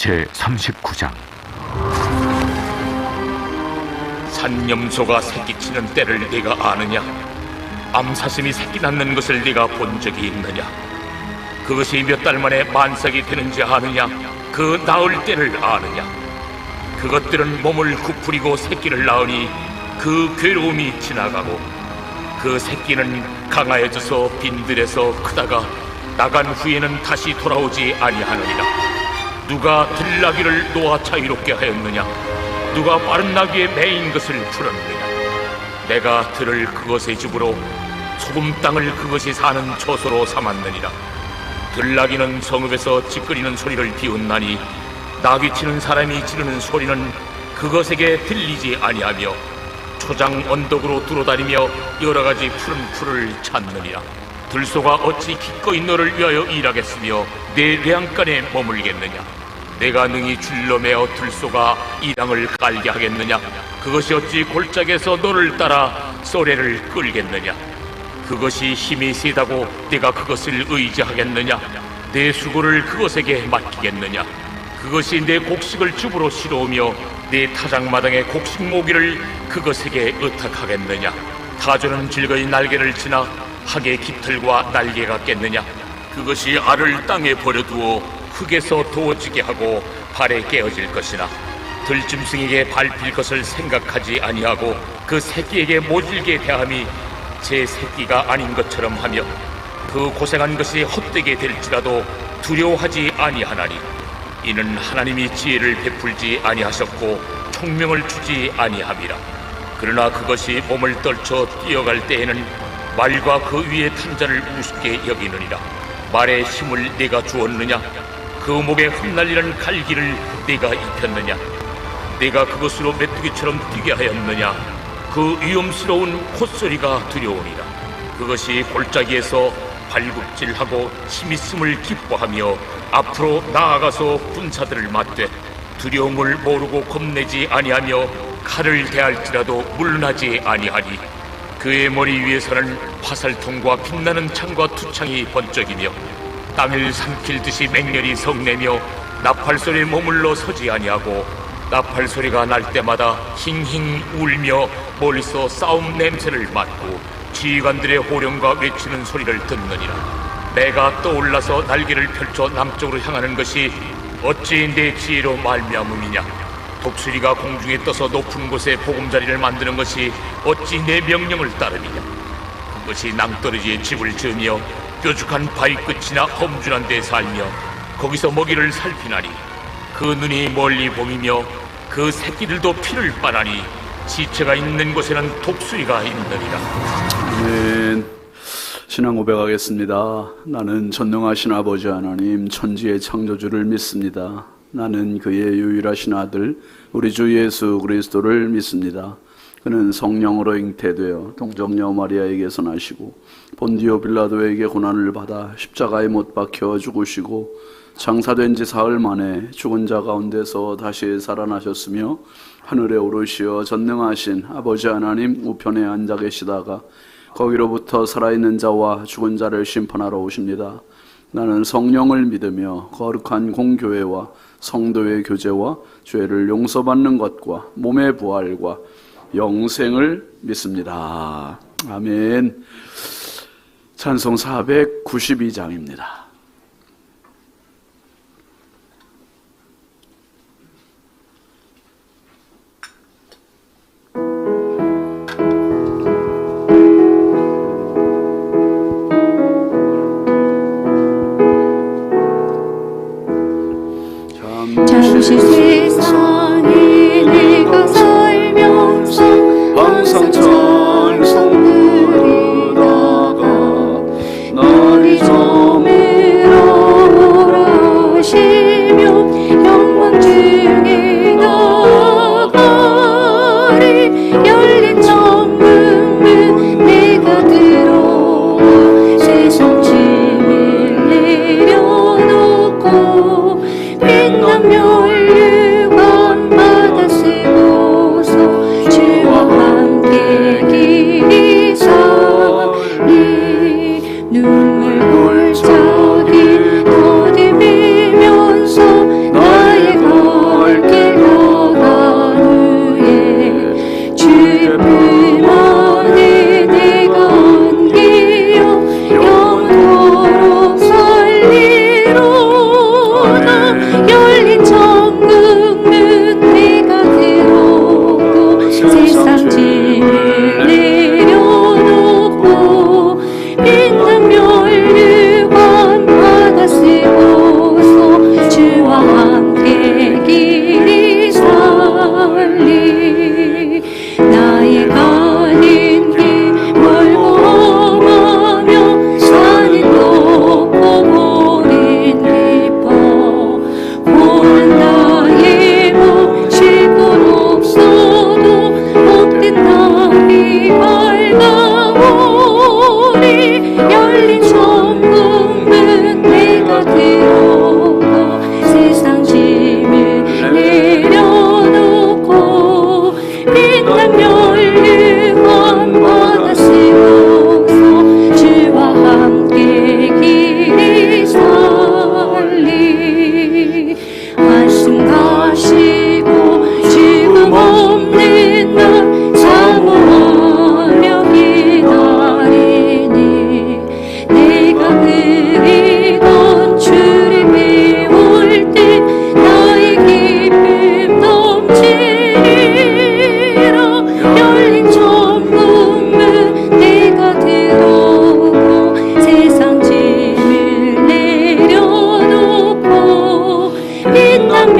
제39장. 산염소가 새끼치는 때를 네가 아느냐? 암사슴이 새끼 낳는 것을 네가 본 적이 있느냐? 그것이 몇 달 만에 만삭이 되는지 아느냐? 그 낳을 때를 아느냐? 그것들은 몸을 구부리고 새끼를 낳으니 그 괴로움이 지나가고, 그 새끼는 강하여져서 빈들에서 크다가 나간 후에는 다시 돌아오지 아니하느니라. 누가 들나귀를 놓아 자유롭게 하였느냐? 누가 빠른 나귀에 매인 것을 풀었느냐? 내가 들을 그것의 집으로 소금 땅을 그것이 사는 처소로 삼았느니라. 들나귀는 성읍에서 찌끄리는 소리를 비웃나니 나귀치는 사람이 지르는 소리는 그것에게 들리지 아니하며 초장 언덕으로 두루다니며 여러가지 푸른 풀을 찾느니라. 들소가 어찌 기꺼이 너를 위하여 일하겠으며 내 외양간에 머물겠느냐? 내가 능히 줄로 매어 들소가 이 땅을 깔게 하겠느냐? 그것이 어찌 골짜기에서 너를 따라 쏘래를 끌겠느냐? 그것이 힘이 세다고 네가 그것을 의지하겠느냐? 내 수고를 그것에게 맡기겠느냐? 그것이 내 곡식을 줍으로 실어오며 내 타작마당의 곡식 모기를 그것에게 의탁하겠느냐? 타조는 즐거이 날개를 치나 학의 깃털과 날개가 깼느냐? 그것이 알을 땅에 버려두어 흙에서 도어지게 하고 발에 깨어질 것이나 들짐승에게 밟힐 것을 생각하지 아니하고 그 새끼에게 모질게 대함이 제 새끼가 아닌 것처럼 하며 그 고생한 것이 헛되게 될지라도 두려워하지 아니하나니 이는 하나님이 지혜를 베풀지 아니하셨고 총명을 주지 아니함이라. 그러나 그것이 몸을 떨쳐 뛰어갈 때에는 말과 그 위에 탄 자를 우습게 여기느니라. 말에 힘을 네가 주었느냐? 그 목에 흩날리는 갈기를 네가 입혔느냐? 네가 그것으로 메뚜기처럼 뛰게 하였느냐? 그 위험스러운 콧소리가 두려우니라. 그것이 골짜기에서 발굽질하고 힘있음을 기뻐하며 앞으로 나아가서 군사들을 맞되 두려움을 모르고 겁내지 아니하며 칼을 대할지라도 물러나지 아니하니 그의 머리 위에서는 화살통과 빛나는 창과 투창이 번쩍이며 땅을 삼킬 듯이 맹렬히 성내며 나팔 소리에 머물러 서지 아니하고 나팔 소리가 날 때마다 힝힝 울며 멀리서 싸움 냄새를 맡고 지휘관들의 호령과 외치는 소리를 듣느니라. 내가 떠올라서 날개를 펼쳐 남쪽으로 향하는 것이 어찌 내 지혜로 말미암음이냐? 독수리가 공중에 떠서 높은 곳에 보금자리를 만드는 것이 어찌 내 명령을 따름이냐? 그것이 낭떠러지에 집을 지으며 뾰족한 바위 끝이나 험준한 데 살며 거기서 먹이를 살피나니 그 눈이 멀리 보이며 그 새끼들도 피를 빨아니 지체가 있는 곳에는 독수리가 있느니라. 아멘. 신앙 고백하겠습니다. 나는 전능하신 아버지 하나님 천지의 창조주를 믿습니다. 나는 그의 유일하신 아들 우리 주 예수 그리스도를 믿습니다. 그는 성령으로 잉태되어 동정녀 마리아에게서 나시고 본디오 빌라도에게 고난을 받아 십자가에 못 박혀 죽으시고 장사된 지 사흘 만에 죽은 자 가운데서 다시 살아나셨으며 하늘에 오르시어 전능하신 아버지 하나님 우편에 앉아 계시다가 거기로부터 살아있는 자와 죽은 자를 심판하러 오십니다. 나는 성령을 믿으며 거룩한 공교회와 성도의 교제와 죄를 용서받는 것과 몸의 부활과 영생을 믿습니다. 아멘. 찬송 492장입니다. 잠시 세상에 내가 살면서 항상 찬송 부르다가 날 저물어 오시며 영광 중에 나가리. 열린 천문문 내가 들어와 세상 짐을 내려놓고 빛나며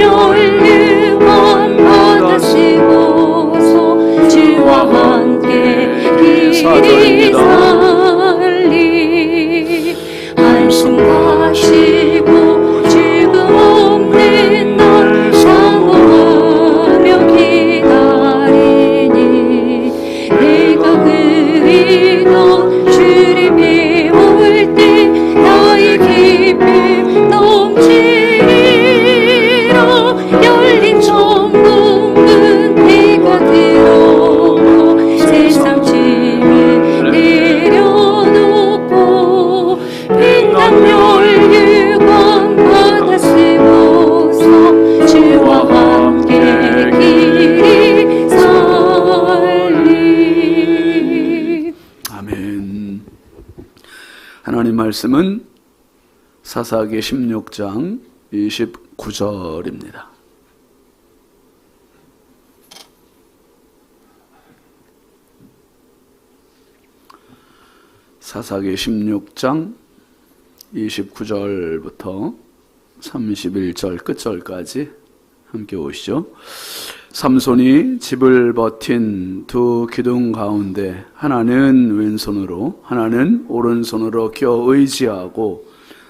멸류관 받으시고서 주와 함께 길이 살리 한숨 가시고 죽음 없는 날 사모하며 기다리니 내가 그리던 주님이 올 때 나의 기쁨 넘치리라. 열린 천국은 내가 들어오고 세상 짐을 내려놓고 빛난 멸류관 받아 쓰고서 주와 함께 길이 살리. 아멘. 하나님 말씀은 사사기 16장 29절입니다. 사사기 16장 29절부터 31절 끝절까지 함께 오시죠. 삼손이 집을 버틴 두 기둥 가운데 하나는 왼손으로 하나는 오른손으로 껴 의지하고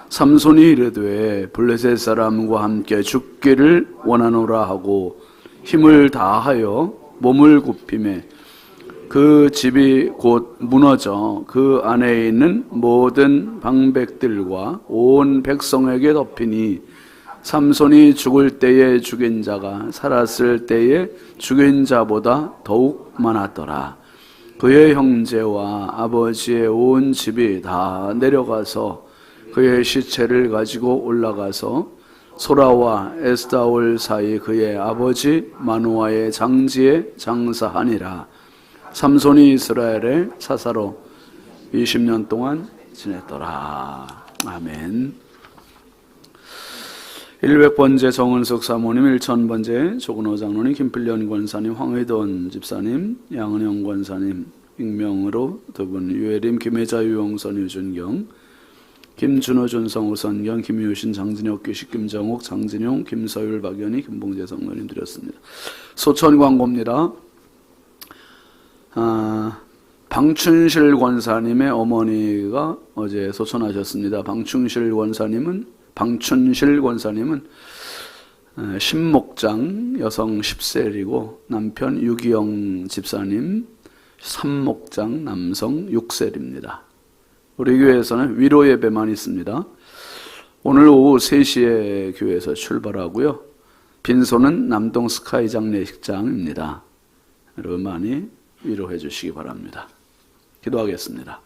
삼손이 이르되 블레셋 사람과 함께 죽기를 원하노라 하고 힘을 다하여 몸을 굽히매 그 집이 곧 무너져 그 안에 있는 모든 방백들과 온 백성에게 덮이니 삼손이 죽을 때에 죽인 자가 살았을 때에 죽인 자보다 더욱 많았더라. 그의 형제와 아버지의 온 집이 다 내려가서 그의 시체를 가지고 올라가서 소라와 에스다올 사이 그의 아버지 마노아의 장지에 장사하니라. 삼손이 이스라엘의 사사로 20년 동안 지냈더라. 아멘. 100번째 정은석 사모님, 1000번째 조근호 장로님, 김필련 권사님, 황의돈 집사님, 양은영 권사님, 익명으로 두 분, 유혜림, 김혜자, 유용선, 유준경, 김준호, 준성, 우선경, 김유신, 장진혁, 귀식, 김정옥, 장진용, 김서율, 박연희, 김봉재 성도님 드렸습니다. 소천 광고입니다. 방춘실 권사님의 어머니가 어제 소천하셨습니다. 방춘실 권사님은 신목장 여성 10세이고 남편 유기영 집사님 산목장 남성 6세입니다. 우리 교회에서는 위로 예배만 있습니다. 오늘 오후 3시에 교회에서 출발하고요. 빈소는 남동 스카이 장례식장입니다. 여러분 많이 위로해 주시기 바랍니다. 기도하겠습니다.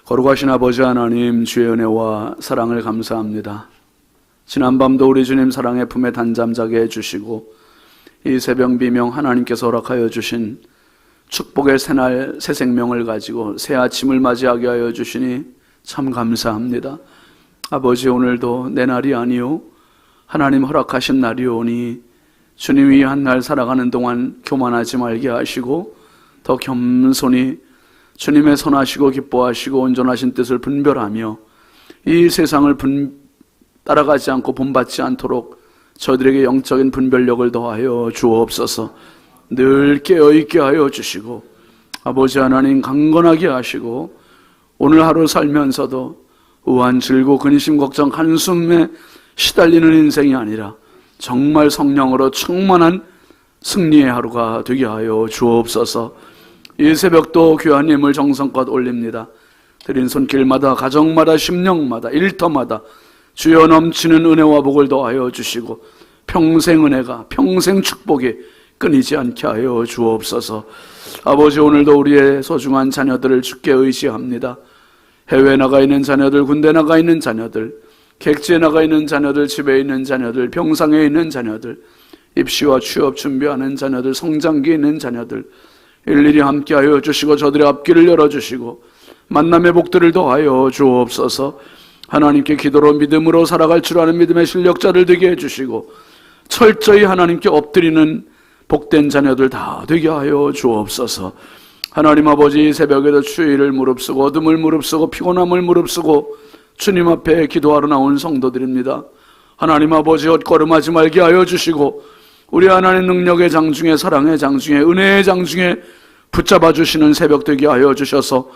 거룩하신 아버지 하나님, 주의 은혜와 사랑을 감사합니다. 지난밤도 우리 주님 사랑의 품에 단잠 자게 해주시고 이 새벽 비명 하나님께서 허락하여 주신 축복의 새날 새 생명을 가지고 새 아침을 맞이하게 하여 주시니 참 감사합니다. 아버지, 오늘도 내 날이 아니요 하나님 허락하신 날이오니 주님이 한 날 살아가는 동안 교만하지 말게 하시고 더 겸손히 주님의 선하시고 기뻐하시고 온전하신 뜻을 분별하며 이 세상을 따라가지 않고 본받지 않도록 저들에게 영적인 분별력을 더하여 주옵소서. 늘 깨어있게 하여 주시고 아버지 하나님 강건하게 하시고 오늘 하루 살면서도 우한 질고 근심 걱정 한숨에 시달리는 인생이 아니라 정말 성령으로 충만한 승리의 하루가 되게 하여 주옵소서. 이 새벽도 귀하님을 정성껏 올립니다. 드린 손길마다 가정마다 심령마다 일터마다 주여 넘치는 은혜와 복을 더하여 주시고 평생 은혜가 평생 축복이 끊이지 않게 하여 주옵소서. 아버지, 오늘도 우리의 소중한 자녀들을 주께 의지합니다. 해외 나가 있는 자녀들, 군대 나가 있는 자녀들, 객지에 나가 있는 자녀들, 집에 있는 자녀들, 병상에 있는 자녀들, 입시와 취업 준비하는 자녀들, 성장기에 있는 자녀들 일일이 함께하여 주시고 저들의 앞길을 열어주시고 만남의 복들을 더하여 주옵소서. 하나님께 기도로 믿음으로 살아갈 줄 아는 믿음의 실력자들 되게 해주시고 철저히 하나님께 엎드리는 복된 자녀들 다 되게 하여 주옵소서. 하나님 아버지, 새벽에도 추위를 무릅쓰고 어둠을 무릅쓰고 피곤함을 무릅쓰고 주님 앞에 기도하러 나온 성도들입니다. 하나님 아버지 엇걸음하지 말게 하여 주시고 우리 하나님 능력의 장중에 사랑의 장중에 은혜의 장중에 붙잡아 주시는 새벽 되게 하여 주셔서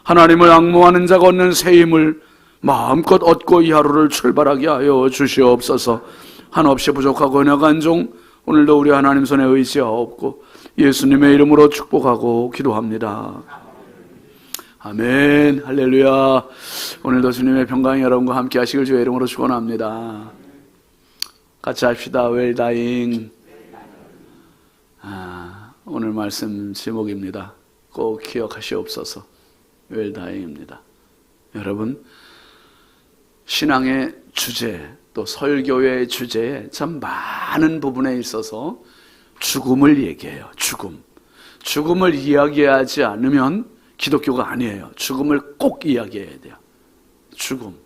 하나님을 앙모하는 자가 얻는 새 힘을 마음껏 얻고 이 하루를 출발하게 하여 주시옵소서. 한없이 부족하고 연약한 종 오늘도 우리 하나님 손에 의지하옵고 예수님의 이름으로 축복하고 기도합니다. 아멘. 할렐루야. 오늘도 주님의 평강이 여러분과 함께 하시길 주의 이름으로 축원합니다. 같이 합시다. 웰다잉. 오늘 말씀 제목입니다. 꼭 기억하시옵소서. 웰다잉입니다. 여러분, 신앙의 주제 또 설교의 주제에 참 많은 부분에 있어서 죽음을 얘기해요. 죽음을 이야기하지 않으면 기독교가 아니에요. 죽음을 꼭 이야기해야 돼요. 죽음.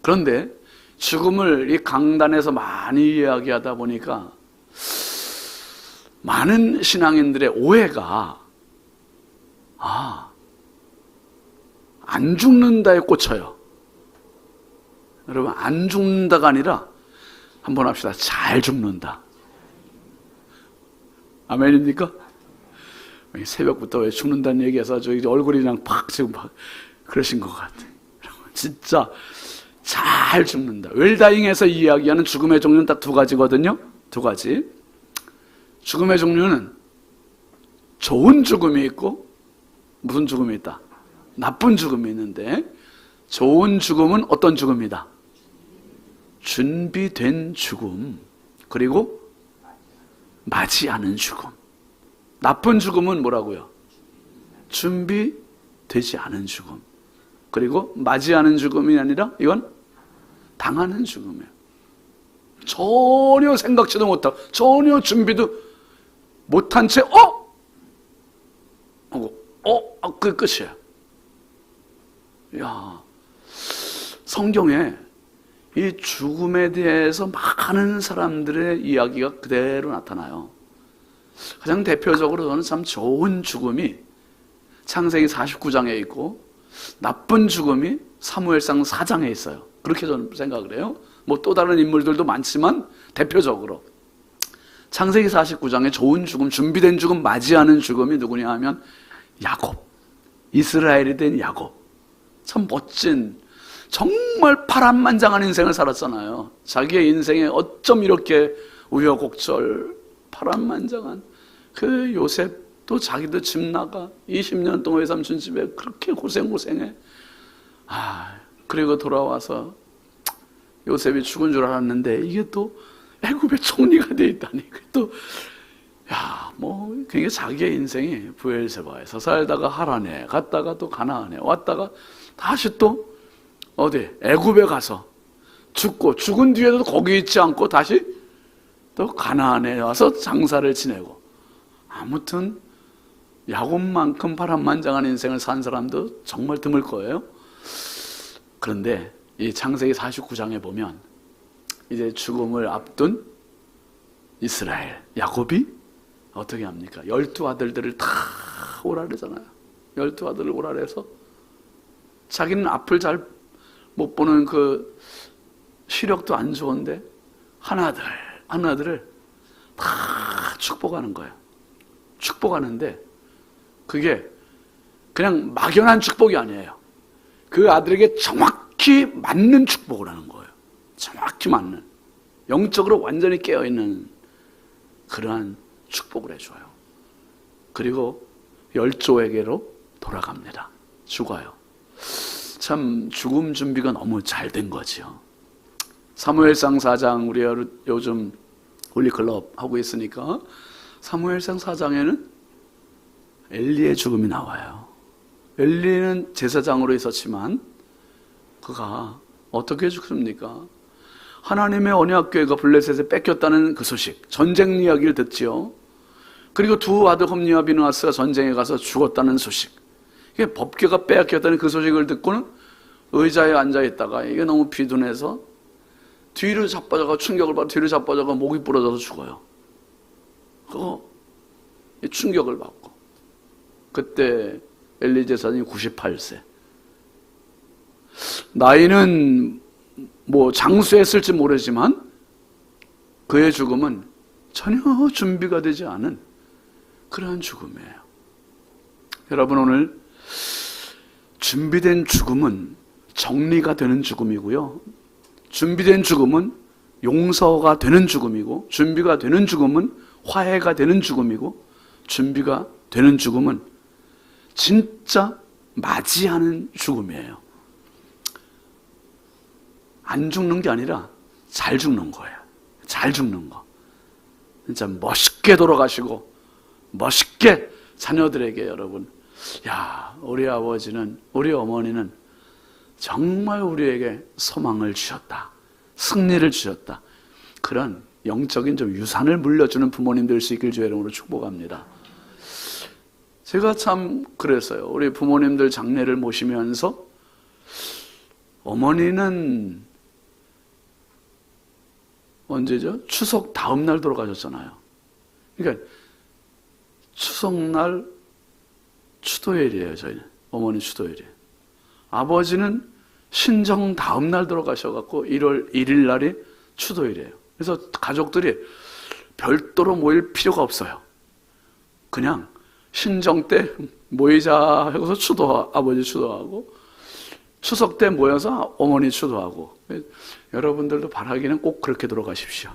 그런데 죽음을 이 강단에서 많이 이야기하다 보니까 많은 신앙인들의 오해가 안 죽는다에 꽂혀요. 여러분, 안 죽는다가 아니라 한번 합시다. 잘 죽는다. 아멘입니까? 새벽부터 왜 죽는다는 얘기해서 저기 얼굴이 그냥 팍 지금 막 그러신 것 같아요. 진짜 잘 죽는다. 웰다잉에서 이야기하는 죽음의 종류는 딱 두 가지거든요. 두 가지. 죽음의 종류는 좋은 죽음이 있고 무슨 죽음이 있다? 나쁜 죽음이 있는데 좋은 죽음은 어떤 죽음이다? 준비된 죽음. 그리고 맞이하는 죽음. 나쁜 죽음은 뭐라고요? 준비되지 않은 죽음. 그리고 맞이하는 죽음이 아니라 이건 당하는 죽음이에요. 전혀 생각지도 못하고 전혀 준비도 못한 채 그 끝이에요. 야, 성경에 이 죽음에 대해서 많은 사람들의 이야기가 그대로 나타나요. 가장 대표적으로 저는 참 좋은 죽음이 창세기 49장에 있고 나쁜 죽음이 사무엘상 4장에 있어요. 그렇게 저는 생각을 해요. 뭐 또 다른 인물들도 많지만 대표적으로 창세기 49장에 좋은 죽음, 준비된 죽음, 맞이하는 죽음이 누구냐 하면 야곱, 이스라엘이 된 야곱. 참 멋진, 정말 파란만장한 인생을 살았잖아요. 자기의 인생에 어쩜 이렇게 우여곡절 파란만장한 그 요셉도 자기도 집 나가 20년 동안 외삼촌 집에 그렇게 고생해. 그리고 돌아와서 요셉이 죽은 줄 알았는데 이게 또 애굽의 총리가 돼 있다니. 또 그게 자기의 인생이 브엘세바에서 살다가 하란에 갔다가 또 가나안에 왔다가 다시 또 어디 애굽에 가서 죽고 죽은 뒤에도 거기 있지 않고 다시 또 가나안에 와서 장사를 지내고. 아무튼 야곱만큼 파란만장한 인생을 산 사람도 정말 드물 거예요. 그런데 이 창세기 49장에 보면 이제 죽음을 앞둔 이스라엘, 야곱이 어떻게 합니까? 12아들들을 다 오라 그러잖아요. 12아들을 오라 그래서 자기는 앞을 잘 못 보는 그 시력도 안 좋은데 하나들을 다 축복하는 거예요. 축복하는데 그게 그냥 막연한 축복이 아니에요. 그 아들에게 정확히 맞는 축복을 하는 거예요. 정확히 맞는, 영적으로 완전히 깨어있는 그러한 축복을 해줘요. 그리고 열조에게로 돌아갑니다. 죽어요. 참 죽음 준비가 너무 잘 된 거죠. 사무엘상 4장, 우리 요즘 홀리클럽 하고 있으니까 사무엘상 4장에는 엘리의 죽음이 나와요. 엘리는 제사장으로 있었지만 그가 어떻게 죽습니까? 하나님의 언약궤가 블레셋에 뺏겼다는 그 소식, 전쟁 이야기를 듣지요. 그리고 두 아들 홈리와 비느하스가 전쟁에 가서 죽었다는 소식, 이게 법궤가 빼앗겼다는 그 소식을 듣고는 의자에 앉아있다가 이게 너무 비둔해서 뒤로 자빠져가 충격을 받고 뒤로 자빠져가 목이 부러져서 죽어요. 그거 충격을 받고. 그때 엘리 제사장이 98세. 나이는 장수했을지 모르지만 그의 죽음은 전혀 준비가 되지 않은 그러한 죽음이에요. 여러분, 오늘 준비된 죽음은 정리가 되는 죽음이고요. 준비된 죽음은 용서가 되는 죽음이고, 준비가 되는 죽음은 화해가 되는 죽음이고, 준비가 되는 죽음은 진짜 맞이하는 죽음이에요. 안 죽는 게 아니라 잘 죽는 거예요. 잘 죽는 거. 진짜 멋있게 돌아가시고 멋있게 자녀들에게, 여러분, 야, 우리 아버지는, 우리 어머니는 정말 우리에게 소망을 주셨다, 승리를 주셨다, 그런 영적인 좀 유산을 물려주는 부모님 될 수 있길 주의 이름으로 축복합니다. 제가 참 그랬어요. 우리 부모님들 장례를 모시면서 어머니는 언제죠? 추석 다음 날 돌아가셨잖아요. 그러니까 추석날 추도일이에요. 저희는 어머니 추도일이에요. 아버지는 신정 다음 날 돌아가셔갖고 1월 1일 날이 추도일이에요. 그래서 가족들이 별도로 모일 필요가 없어요. 그냥 신정 때 모이자 해서 아버지 추도하고, 추석 때 모여서 어머니 추도하고. 여러분들도 바라기는 꼭 그렇게 돌아가십시오.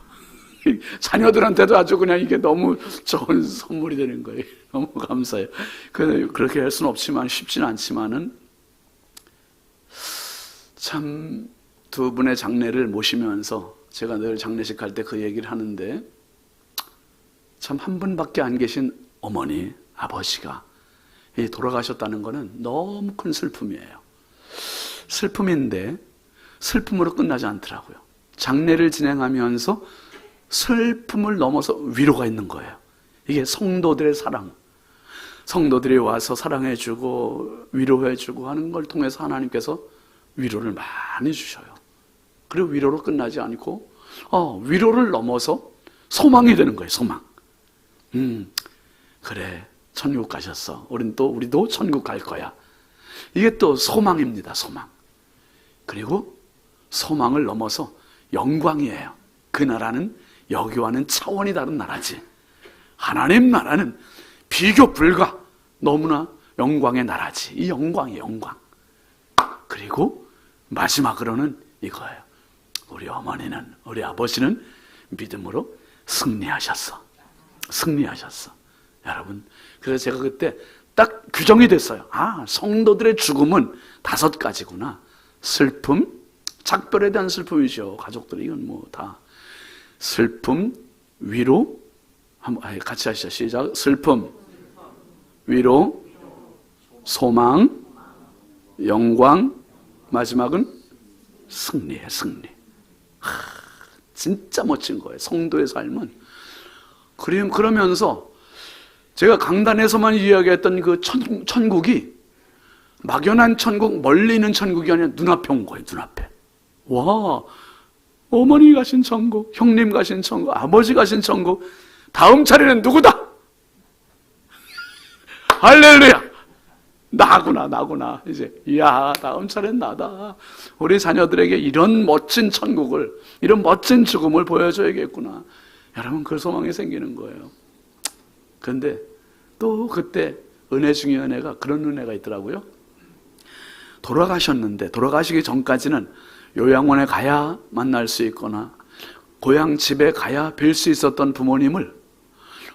자녀들한테도 아주 그냥 이게 너무 좋은 선물이 되는 거예요. 너무 감사해요. 그렇게 할 수는 없지만, 쉽지는 않지만은, 참 두 분의 장례를 모시면서 제가 늘 장례식 할 때 그 얘기를 하는데, 참 한 분밖에 안 계신 어머니, 아버지가 돌아가셨다는 것은 너무 큰 슬픔이에요. 슬픔인데 슬픔으로 끝나지 않더라고요. 장례를 진행하면서 슬픔을 넘어서 위로가 있는 거예요. 이게 성도들의 사랑, 성도들이 와서 사랑해주고 위로해주고 하는 걸 통해서 하나님께서 위로를 많이 주셔요. 그리고 위로로 끝나지 않고 위로를 넘어서 소망이 되는 거예요. 소망. 그래, 천국 가셨어. 우리도 천국 갈 거야. 이게 또 소망입니다. 소망. 그리고 소망을 넘어서 영광이에요. 그 나라는 여기와는 차원이 다른 나라지. 하나님 나라는 비교 불가, 너무나 영광의 나라지. 이 영광이에요. 영광. 그리고 마지막으로는 이거예요. 우리 어머니는, 우리 아버지는 믿음으로 승리하셨어. 승리하셨어. 여러분, 그래서 제가 그때 딱 규정이 됐어요. 성도들의 죽음은 5가지구나. 슬픔, 작별에 대한 슬픔이죠. 가족들이 이건 뭐 다. 슬픔, 위로, 한번 같이 하시죠. 시작. 슬픔, 위로, 소망, 영광, 마지막은 승리예요. 승리. 진짜 멋진 거예요. 성도의 삶은. 그러면서 제가 강단에서만 이야기했던 그 천국이 막연한 천국, 멀리 있는 천국이 아니라 눈앞에 온 거예요. 눈앞에. 와, 어머니 가신 천국, 형님 가신 천국, 아버지 가신 천국, 다음 차례는 누구다? 할렐루야! 나구나. 이제, 이야, 다음 차례는 나다. 우리 자녀들에게 이런 멋진 천국을, 이런 멋진 죽음을 보여줘야겠구나. 여러분, 그 소망이 생기는 거예요. 그런데 또 그때 은혜 중에 은혜가, 그런 은혜가 있더라고요. 돌아가셨는데, 돌아가시기 전까지는 요양원에 가야 만날 수 있거나 고향 집에 가야 뵐 수 있었던 부모님을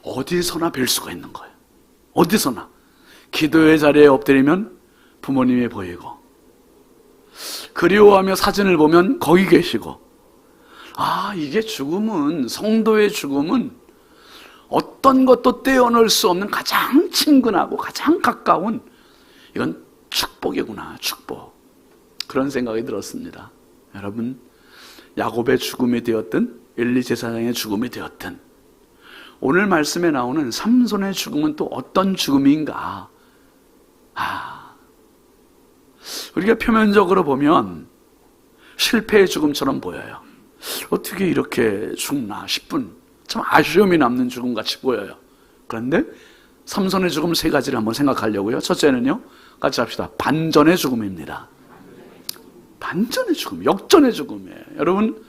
어디서나 뵐 수가 있는 거예요. 어디서나. 기도의 자리에 엎드리면 부모님이 보이고, 그리워하며 사진을 보면 거기 계시고. 이게 죽음은, 성도의 죽음은 어떤 것도 떼어놓을 수 없는 가장 친근하고 가장 가까운, 이건 축복이구나. 축복. 그런 생각이 들었습니다. 여러분, 야곱의 죽음이 되었든 엘리 제사장의 죽음이 되었든, 오늘 말씀에 나오는 삼손의 죽음은 또 어떤 죽음인가? 우리가 표면적으로 보면 실패의 죽음처럼 보여요. 어떻게 이렇게 죽나 싶은, 참 아쉬움이 남는 죽음같이 보여요. 그런데 삼손의 죽음 3가지를 한번 생각하려고요. 첫째는요, 같이 합시다. 반전의 죽음입니다. 반전의 죽음, 역전의 죽음이에요. 여러분,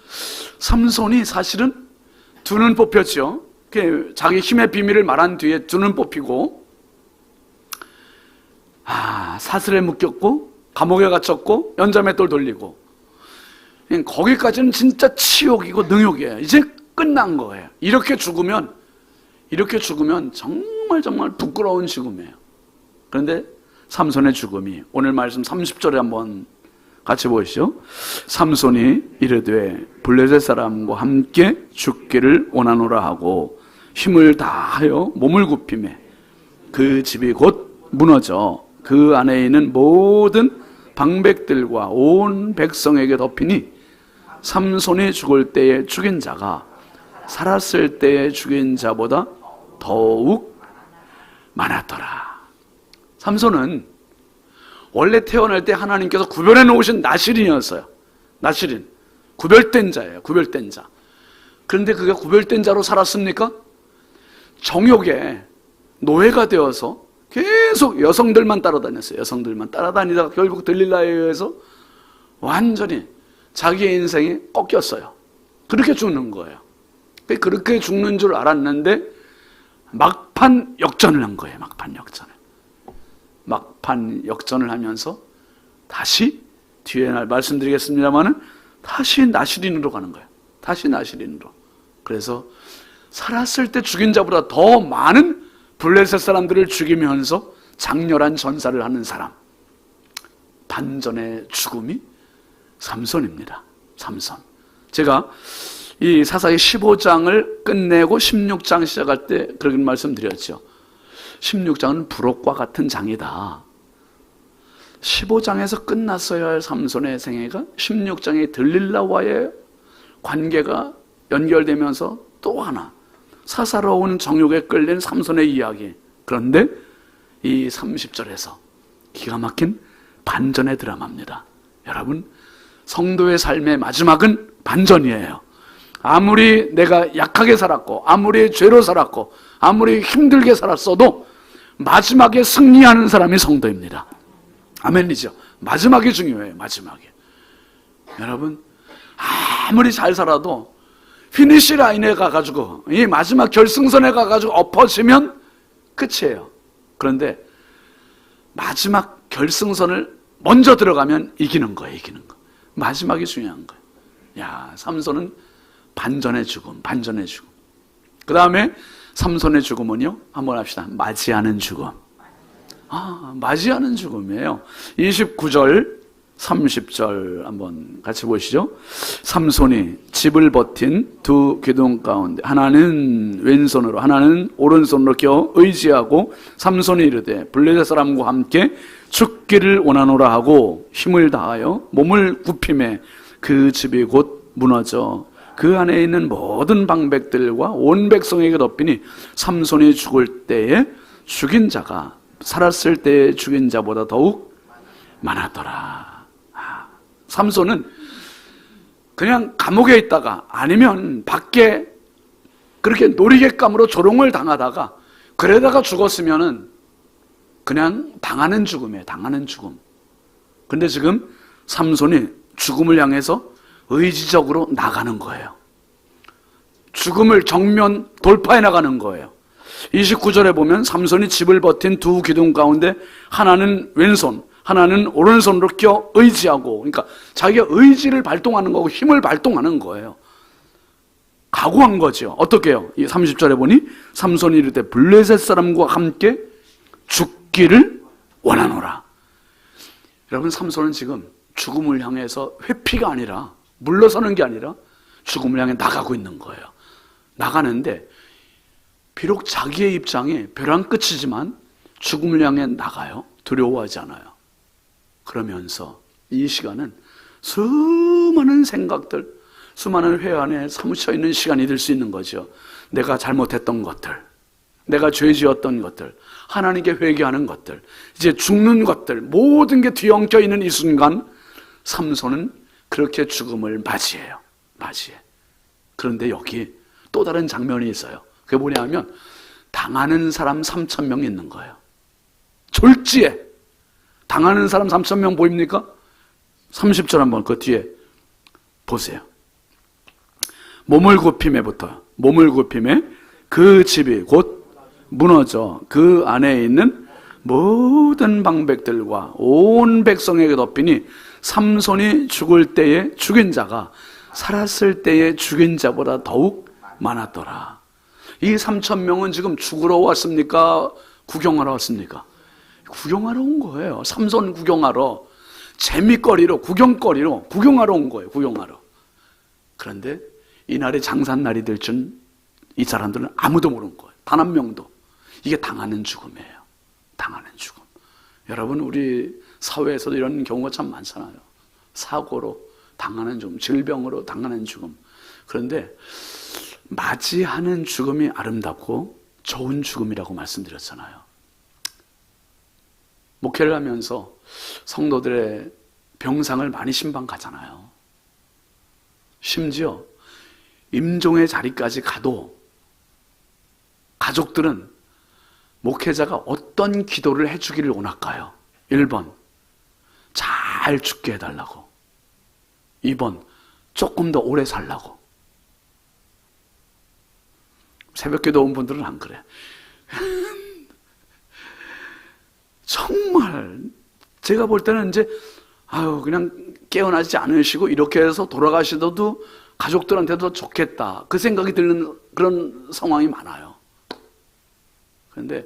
삼손이 사실은 두 눈 뽑혔죠. 자기 힘의 비밀을 말한 뒤에 두 눈 뽑히고, 사슬에 묶였고, 감옥에 갇혔고, 연자맷돌 돌리고, 거기까지는 진짜 치욕이고 능욕이에요. 이제 끝난 거예요. 이렇게 죽으면 정말 부끄러운 죽음이에요. 그런데 삼손의 죽음이, 오늘 말씀 30절에 한번 같이 보시죠. 삼손이 이르되 블레셋 사람과 함께 죽기를 원하노라 하고 힘을 다하여 몸을 굽히매 그 집이 곧 무너져 그 안에 있는 모든 방백들과 온 백성에게 덮이니 삼손이 죽을 때에 죽인 자가 살았을 때에 죽인 자보다 더욱 많았더라. 삼손은 원래 태어날 때 하나님께서 구별해 놓으신 나실인이었어요. 나실인, 구별된 자예요. 구별된 자. 그런데 그가 구별된 자로 살았습니까? 정욕의 노예가 되어서 계속 여성들만 따라다녔어요. 여성들만 따라다니다가 결국 들릴라에 의해서 완전히 자기의 인생이 꺾였어요. 그렇게 죽는 거예요. 그렇게 죽는 줄 알았는데 막판 역전을 한 거예요. 막판 역전을 하면서 다시 뒤에 날 말씀드리겠습니다만은 다시 나실인으로 가는 거예요. 다시 나실인으로. 그래서 살았을 때 죽인 자보다 더 많은 블레셋 사람들을 죽이면서 장렬한 전사를 하는 사람. 반전의 죽음이 삼손입니다. 삼손. 제가 이 사사기 15장을 끝내고 16장 시작할 때 그런 말씀드렸죠. 16장은 부록과 같은 장이다. 15장에서 끝났어야 할 삼손의 생애가 16장에 들릴라와의 관계가 연결되면서 또 하나 사사로운 정욕에 끌린 삼손의 이야기. 그런데 이 30절에서 기가 막힌 반전의 드라마입니다. 여러분, 성도의 삶의 마지막은 반전이에요. 아무리 내가 약하게 살았고 아무리 죄로 살았고 아무리 힘들게 살았어도 마지막에 승리하는 사람이 성도입니다. 아멘이죠. 마지막이 중요해요. 마지막에. 여러분, 아무리 잘 살아도 피니시 라인에 가가지고 이 마지막 결승선에 가가지고 엎어지면 끝이에요. 그런데 마지막 결승선을 먼저 들어가면 이기는 거예요. 이기는 거. 마지막이 중요한 거예요. 야, 삼손은 반전의 죽음. 그 다음에 삼손의 죽음은요, 한번 합시다. 맞이하는 죽음. 맞이하는 죽음이에요. 29절 30절 한번 같이 보시죠. 삼손이 집을 버틴 두 기둥 가운데 하나는 왼손으로 하나는 오른손으로 껴 의지하고 삼손이 이르되 블레셋 사람과 함께 죽기를 원하노라 하고 힘을 다하여 몸을 굽히매 그 집이 곧 무너져 그 안에 있는 모든 방백들과 온 백성에게 덮이니 삼손이 죽을 때에 죽인 자가 살았을 때에 죽인 자보다 더욱 많았더라. 삼손은 그냥 감옥에 있다가 아니면 밖에 그렇게 놀이객감으로 조롱을 당하다가 그러다가 죽었으면은 그냥 당하는 죽음이에요. 당하는 죽음. 근데 지금 삼손이 죽음을 향해서 의지적으로 나가는 거예요. 죽음을 정면 돌파해 나가는 거예요. 29절에 보면 삼손이 집을 버틴 두 기둥 가운데 하나는 왼손, 하나는 오른손으로 껴 의지하고, 그러니까 자기가 의지를 발동하는 거고 힘을 발동하는 거예요. 각오한 거죠. 어떻게 해요? 이 30절에 보니 삼손이 이르되 블레셋 사람과 함께 죽기를 원하노라. 여러분, 삼손은 지금 죽음을 향해서 회피가 아니라 물러서는 게 아니라 죽음을 향해 나가고 있는 거예요. 나가는데 비록 자기의 입장이 벼랑 끝이지만 죽음을 향해 나가요. 두려워하지 않아요. 그러면서 이 시간은 수많은 생각들, 수많은 회한에 사무쳐 있는 시간이 될 수 있는 거죠. 내가 잘못했던 것들, 내가 죄지었던 것들, 하나님께 회개하는 것들, 이제 죽는 것들, 모든 게 뒤엉켜 있는 이 순간 삼손은 그렇게 죽음을 맞이해요. 맞이해. 그런데 여기 또 다른 장면이 있어요. 그게 뭐냐면 당하는 사람 3,000명 있는 거예요. 졸지에 당하는 사람 3,000명 보입니까? 30절 한번 그 뒤에 보세요. 몸을 굽힘에부터, 몸을 굽힘에 그 집이 곧 무너져 그 안에 있는 모든 방백들과 온 백성에게 덮이니 삼손이 죽을 때에 죽인 자가 살았을 때에 죽인 자보다 더욱 많았더라. 이 3,000명은 지금 죽으러 왔습니까? 구경하러 왔습니까? 구경하러 온 거예요. 삼손 구경하러, 재미거리로, 구경거리로 구경하러 온 거예요. 구경하러. 그런데 이날이 장산날이 될 줄 이 사람들은 아무도 모르는 거예요. 단 한 명도. 이게 당하는 죽음이에요. 당하는 죽음. 여러분, 우리 사회에서도 이런 경우가 참 많잖아요. 사고로 당하는 죽음, 질병으로 당하는 죽음. 그런데 맞이하는 죽음이 아름답고 좋은 죽음이라고 말씀드렸잖아요. 목회를 하면서 성도들의 병상을 많이 신방 가잖아요. 심지어 임종의 자리까지 가도 가족들은 목회자가 어떤 기도를 해주기를 원할까요? 1번, 잘 죽게 해달라고. 2번, 조금 더 오래 살라고. 새벽기도 온 분들은 안 그래. 정말 제가 볼 때는 이제 그냥 깨어나지 않으시고 이렇게 해서 돌아가시더라도 가족들한테도 좋겠다, 그 생각이 드는 그런 상황이 많아요. 그런데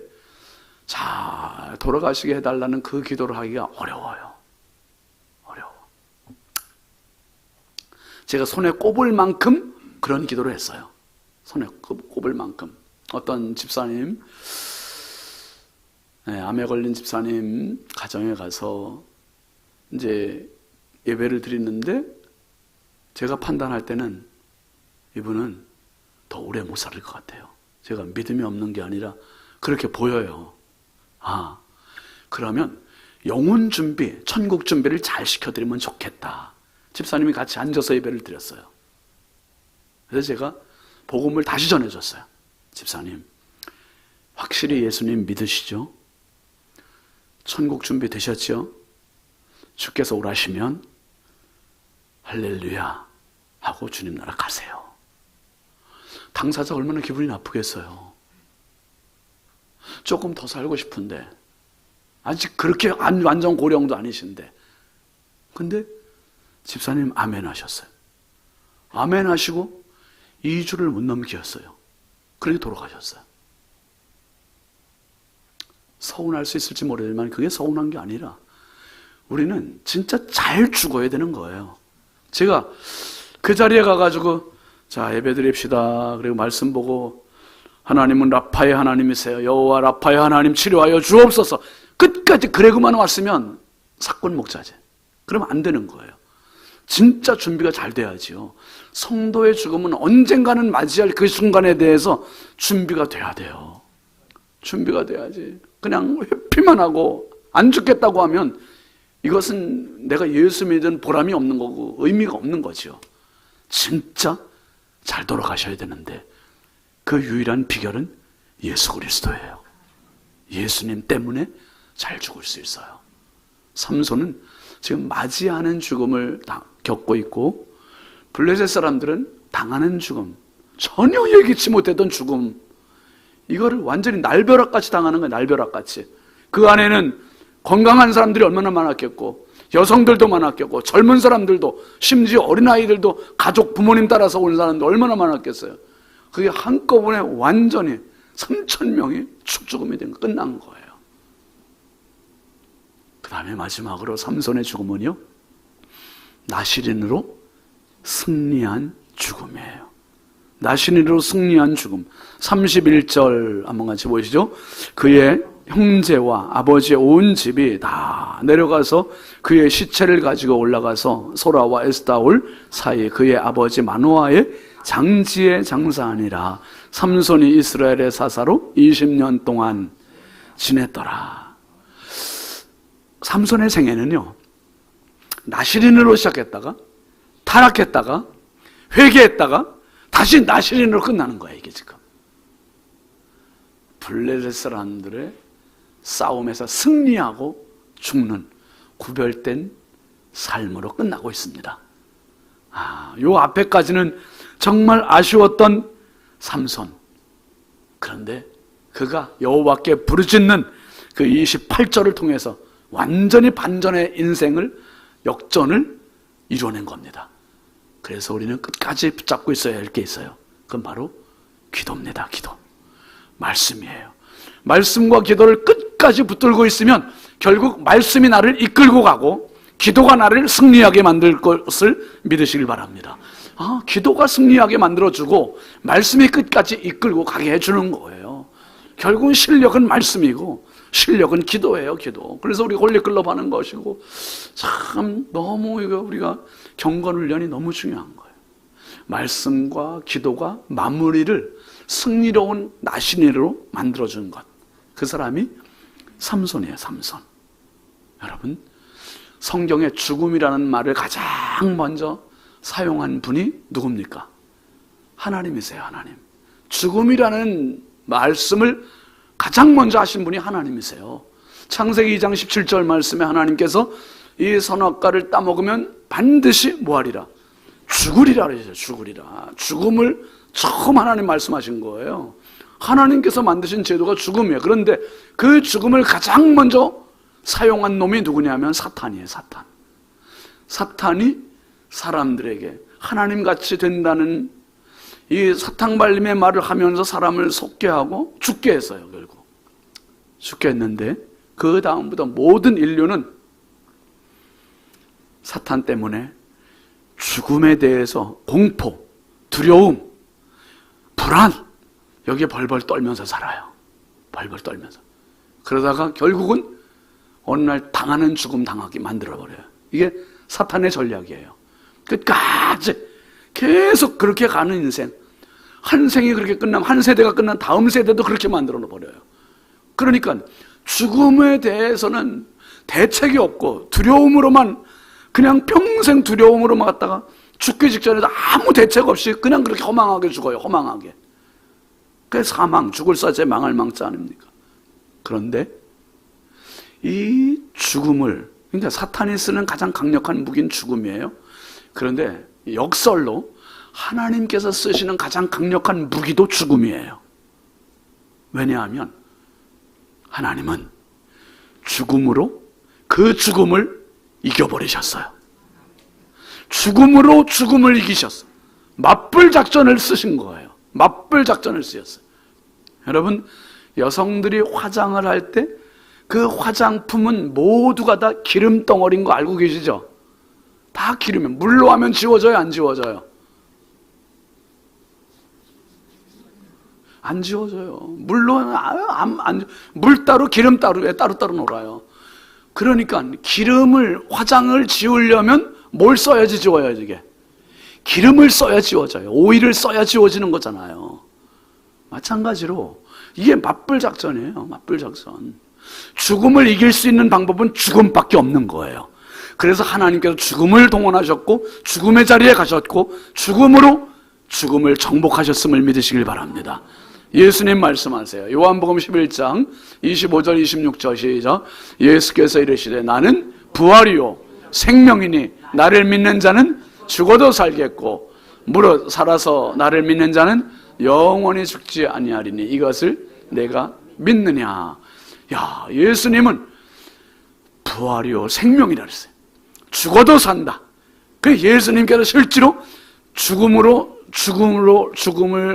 잘 돌아가시게 해달라는 그 기도를 하기가 어려워요. 어려워. 제가 손에 꼽을 만큼 그런 기도를 했어요. 손에 꼽을 만큼. 어떤 집사님, 암에 걸린 집사님 가정에 가서 이제 예배를 드리는데 제가 판단할 때는 이분은 더 오래 못 살 것 같아요. 제가 믿음이 없는 게 아니라 그렇게 보여요. 그러면 영혼 준비, 천국 준비를 잘 시켜드리면 좋겠다. 집사님이 같이 앉아서 예배를 드렸어요. 그래서 제가 복음을 다시 전해줬어요. 집사님, 확실히 예수님 믿으시죠? 천국 준비 되셨죠? 주께서 오라시면 할렐루야 하고 주님 나라 가세요. 당사자 얼마나 기분이 나쁘겠어요. 조금 더 살고 싶은데, 아직 그렇게 완전 고령도 아니신데. 근데 집사님 아멘 하셨어요. 아멘 하시고 2주를 못 넘기셨어요. 그렇게 돌아가셨어요. 서운할 수 있을지 모르지만 그게 서운한 게 아니라 우리는 진짜 잘 죽어야 되는 거예요. 제가 그 자리에 가가지고 자, 예배 드립시다. 그리고 말씀 보고 하나님은 라파의 하나님이세요. 여호와 라파의 하나님 치료하여 주옵소서. 끝까지 그래고만 왔으면 사건 목자제. 그러면 안 되는 거예요. 진짜 준비가 잘 돼야지요. 성도의 죽음은 언젠가는 맞이할 그 순간에 대해서 준비가 돼야 돼요. 준비가 돼야지. 그냥 회피만 하고 안 죽겠다고 하면 이것은 내가 예수 믿은 보람이 없는 거고 의미가 없는 거죠. 진짜 잘 돌아가셔야 되는데 그 유일한 비결은 예수 그리스도예요. 예수님 때문에 잘 죽을 수 있어요. 삼손은 지금 맞이하는 죽음을 겪고 있고 블레셋 사람들은 당하는 죽음, 전혀 예기치 못했던 죽음, 이거를 완전히 날벼락같이 당하는 거예요. 날벼락같이. 그 안에는 건강한 사람들이 얼마나 많았겠고 여성들도 많았겠고 젊은 사람들도 심지어 어린아이들도 가족 부모님 따라서 온 사람도 얼마나 많았겠어요. 그게 한꺼번에 완전히 3,000명이 죽음이 된 거 끝난 거예요. 그 다음에 마지막으로 삼손의 죽음은요, 나시린으로 승리한 죽음이에요. 나시린으로 승리한 죽음. 31절 한번 같이 보시죠. 그의 형제와 아버지의 온 집이 다 내려가서 그의 시체를 가지고 올라가서 소라와 에스타올 사이 그의 아버지 마노아의 장지에 장사하니라. 삼손이 이스라엘의 사사로 20년 동안 지냈더라. 삼손의 생애는요, 나시린으로 시작했다가 타락했다가 회개했다가 다시 나시린으로 끝나는 거예요. 이게 지금 블레셋 사람들의 싸움에서 승리하고 죽는 구별된 삶으로 끝나고 있습니다. 요 앞에까지는 정말 아쉬웠던 삼손. 그런데 그가 여호와께 부르짖는 그 28절을 통해서 완전히 반전의 인생을, 역전을 이뤄낸 겁니다. 그래서 우리는 끝까지 붙잡고 있어야 할 게 있어요. 그건 바로 기도입니다. 기도. 말씀이에요. 말씀과 기도를 끝까지 붙들고 있으면 결국 말씀이 나를 이끌고 가고 기도가 나를 승리하게 만들 것을 믿으시길 바랍니다. 기도가 승리하게 만들어주고 말씀이 끝까지 이끌고 가게 해주는 거예요. 결국은 실력은 말씀이고 실력은 기도예요. 기도. 그래서 우리 홀리클럽 하는 것이고, 참 너무 이거 우리가 경건훈련이 너무 중요한 거예요. 말씀과 기도가 마무리를 승리로운 나신이로 만들어준 것. 그 사람이 삼손이에요. 삼손. 여러분, 성경에 죽음이라는 말을 가장 먼저 사용한 분이 누굽니까? 하나님이세요. 하나님. 죽음이라는 말씀을 가장 먼저 하신 분이 하나님이세요. 창세기 2장 17절 말씀에 하나님께서 이 선악과를 따먹으면 반드시 뭐하리라? 죽으리라 그러죠. 죽으리라. 죽음을 처음 하나님 말씀하신 거예요. 하나님께서 만드신 제도가 죽음이에요. 그런데 그 죽음을 가장 먼저 사용한 놈이 누구냐면 사탄이에요. 사탄. 사탄이 사람들에게 하나님같이 된다는 이 사탕발림의 말을 하면서 사람을 속게 하고 죽게 했어요. 결국 죽게 했는데 그 다음부터 모든 인류는 사탄 때문에 죽음에 대해서 공포, 두려움, 불안, 여기에 벌벌 떨면서 살아요. 벌벌 떨면서. 그러다가 결국은 어느 날 당하는 죽음 당하게 만들어버려요. 이게 사탄의 전략이에요. 끝까지 계속 그렇게 가는 인생. 한 생이 그렇게 끝나면 한 세대가 끝난 다음 세대도 그렇게 만들어 버려요. 그러니까 죽음에 대해서는 대책이 없고 두려움으로만, 그냥 평생 두려움으로만 갔다가 죽기 직전에도 아무 대책 없이 그냥 그렇게 허망하게 죽어요. 허망하게. 그래서 사망, 죽을 사제 망할 망자 아닙니까? 그런데 이 죽음을, 그러니까 사탄이 쓰는 가장 강력한 무기는 죽음이에요. 그런데 역설로 하나님께서 쓰시는 가장 강력한 무기도 죽음이에요. 왜냐하면 하나님은 죽음으로 그 죽음을 이겨버리셨어요. 죽음으로 죽음을 이기셨어요. 맞불 작전을 쓰신 거예요. 맞불 작전을 쓰셨어요. 여러분, 여성들이 화장을 할 때 그 화장품은 모두가 다 기름 덩어리인 거 알고 계시죠? 다 기름이에요. 물로 하면 지워져요? 안 지워져요? 안 지워져요. 물로 하면 물 따로 기름 따로 따로따로 놀아요. 그러니까 기름을, 화장을 지우려면 뭘 써야지 지워요? 이게 기름을 써야 지워져요. 오일을 써야 지워지는 거잖아요. 마찬가지로 이게 맞불 작전이에요. 맞불 작전. 죽음을 이길 수 있는 방법은 죽음밖에 없는 거예요. 그래서 하나님께서 죽음을 동원하셨고 죽음의 자리에 가셨고 죽음으로 죽음을 정복하셨음을 믿으시길 바랍니다. 예수님 말씀하세요. 요한복음 11장 25절 26절 시작. 예수께서 이르시되 나는 부활이요 생명이니 나를 믿는 자는 죽어도 살겠고 무릇 살아서 나를 믿는 자는 영원히 죽지 아니하리니 이것을 내가 믿느냐. 야, 예수님은 부활이요 생명이라 그랬어요. 죽어도 산다. 그 예수님께서 실제로 죽음을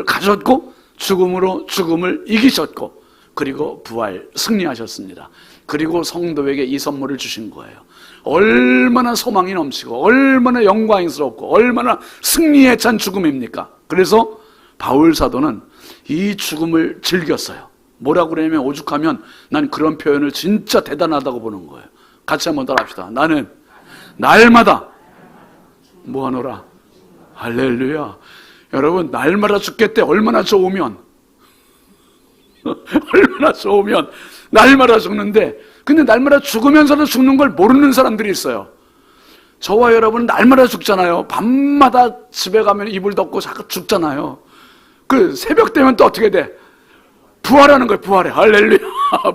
가졌고 죽음으로 죽음을 이기셨고 그리고 부활 승리하셨습니다. 그리고 성도에게 이 선물을 주신 거예요. 얼마나 소망이 넘치고 얼마나 영광스럽고 얼마나 승리에 찬 죽음입니까? 그래서 바울 사도는 이 죽음을 즐겼어요. 뭐라고 그러냐면, 오죽하면 난 그런 표현을 진짜 대단하다고 보는 거예요. 같이 한번 따라합시다. 나는 날마다 뭐하노라? 할렐루야. 여러분, 날마다 죽겠대. 얼마나 좋으면 얼마나 좋으면 날마다 죽는데, 근데 날마다 죽으면서도 죽는 걸 모르는 사람들이 있어요. 저와 여러분은 날마다 죽잖아요. 밤마다 집에 가면 이불 덮고 자꾸 죽잖아요. 그 새벽 되면 또 어떻게 돼? 부활하는 거예요. 부활해. 할렐루야.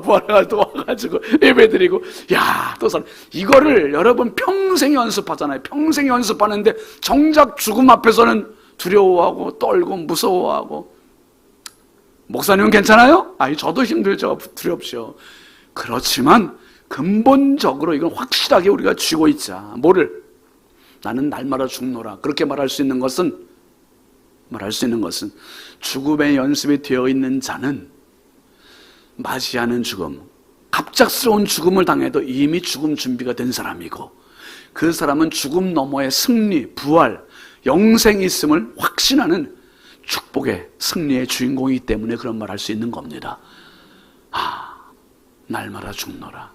부활해가 또 와가지고 예배드리고, 야, 또 사람. 이거를 여러분 평생 연습하잖아요. 평생 연습하는데 정작 죽음 앞에서는 두려워하고 떨고 무서워하고. 목사님은 괜찮아요? 아니, 저도 힘들죠. 두렵죠. 그렇지만 근본적으로 이건 확실하게 우리가 쥐고 있자. 뭐를? 나는 날마다 죽노라. 그렇게 말할 수 있는 것은 죽음의 연습이 되어 있는 자는 맞이하는 죽음, 갑작스러운 죽음을 당해도 이미 죽음 준비가 된 사람이고, 그 사람은 죽음 너머의 승리, 부활, 영생이 있음을 확신하는 축복의 승리의 주인공이기 때문에 그런 말 할 수 있는 겁니다. 날마다 죽노라.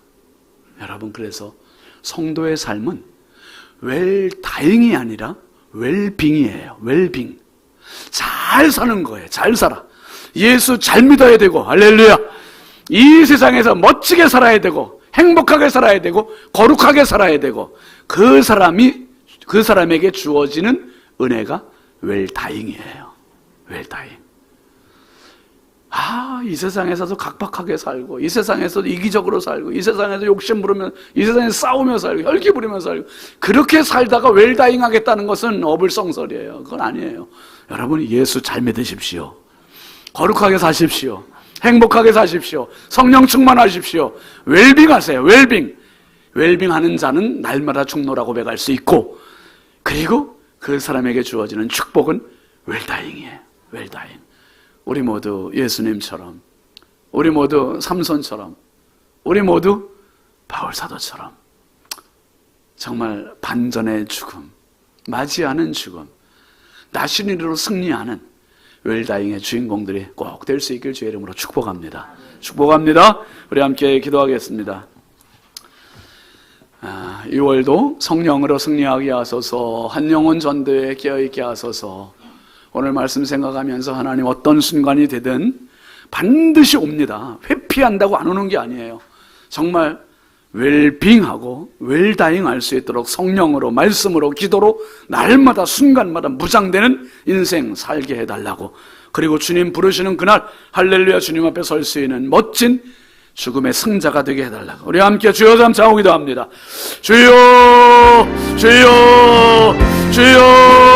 여러분, 그래서 성도의 삶은 웰다잉이 아니라 웰빙이에요. 웰빙. 잘 사는 거예요. 잘 살아. 예수 잘 믿어야 되고, 할렐루야. 이 세상에서 멋지게 살아야 되고, 행복하게 살아야 되고, 거룩하게 살아야 되고, 그 사람에게 주어지는 은혜가 웰다잉이에요. 웰다잉. 이 세상에서도 각박하게 살고, 이 세상에서도 이기적으로 살고, 이 세상에서 욕심 부르면, 이 세상에서 싸우며 살고, 혈기 부리며 살고, 그렇게 살다가 웰다잉 하겠다는 것은 어불성설이에요. 그건 아니에요. 여러분, 예수 잘 믿으십시오. 거룩하게 사십시오. 행복하게 사십시오. 성령 충만하십시오. 웰빙 하세요. 웰빙. 웰빙 하는 자는 날마다 죽노라 고백할 수 있고, 그리고 그 사람에게 주어지는 축복은 웰다잉이에요. 웰다잉. 우리 모두 예수님처럼, 우리 모두 삼손처럼, 우리 모두 바울사도처럼 정말 반전의 죽음, 맞이하는 죽음, 나신이로 승리하는 웰다잉의 주인공들이 꼭 될 수 있길 주의 이름으로 축복합니다. 축복합니다. 우리 함께 기도하겠습니다. 6월도 성령으로 승리하게 하소서, 한 영혼 전도에 깨어있게 하소서. 오늘 말씀 생각하면서 하나님, 어떤 순간이 되든 반드시 옵니다. 회피한다고 안 오는 게 아니에요. 정말 웰빙하고 웰다잉 할 수 있도록 성령으로, 말씀으로, 기도로 날마다 순간마다 무장되는 인생 살게 해달라고, 그리고 주님 부르시는 그날 할렐루야 주님 앞에 설 수 있는 멋진 죽음의 승자가 되게 해달라고, 우리 함께 주여 잠 자고 기도합니다. 주여, 주여, 주여.